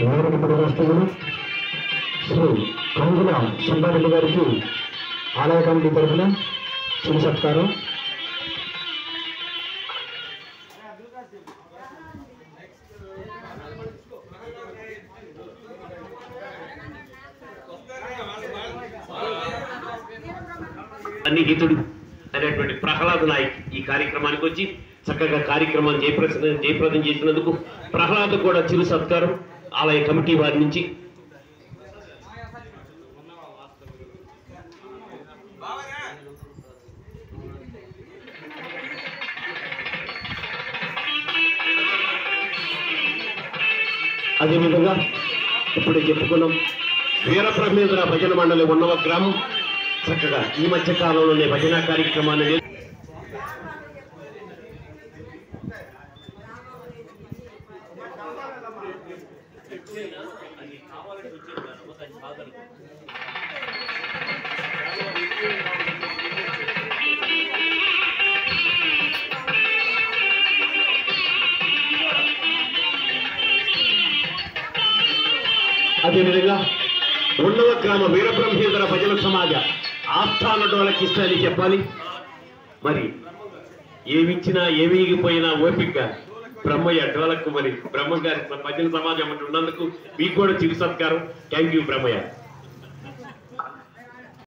ఎవరికి ప్రదర్శనలు శ్రీ కంగుల సుబ్బారెడ్డి గారికి ఆలయ కమిటీ తరఫున చిరు సత్కారం. సన్నిహితుడు అనేటువంటి ప్రహ్లాద్ నాయక్ ఈ కార్యక్రమానికి వచ్చి చక్కగా కార్యక్రమాన్ని జయప్రదం చేసినందుకు ప్రహ్లాద్ కూడా చిరు సత్కారం ఆలయ కమిటీ వారి నుంచి. అదేవిధంగా ఇప్పుడే చెప్పుకున్నాం వీరబ్రహ్మేంద్ర భజన మండలి ఉన్నవ గ్రామం చక్కగా ఈ మధ్య కాలంలోనే భజన కార్యక్రమాన్ని అదేవిధంగా ఉన్నవ గ్రామ వీరబ్రహ్మేంద్ర భజన సమాజ ఆస్థాన డోలకిస్తానని చెప్పాలి. మరి ఏమిచ్చినా ఏమిగిపోయినా ఓపికగా బ్రహ్మయ్య డోలకు మరి బ్రహ్మగారి భజన సమాజం ఉన్నందుకు మీకు కూడా చిరు సత్కారం. Thank you Brahmaiah.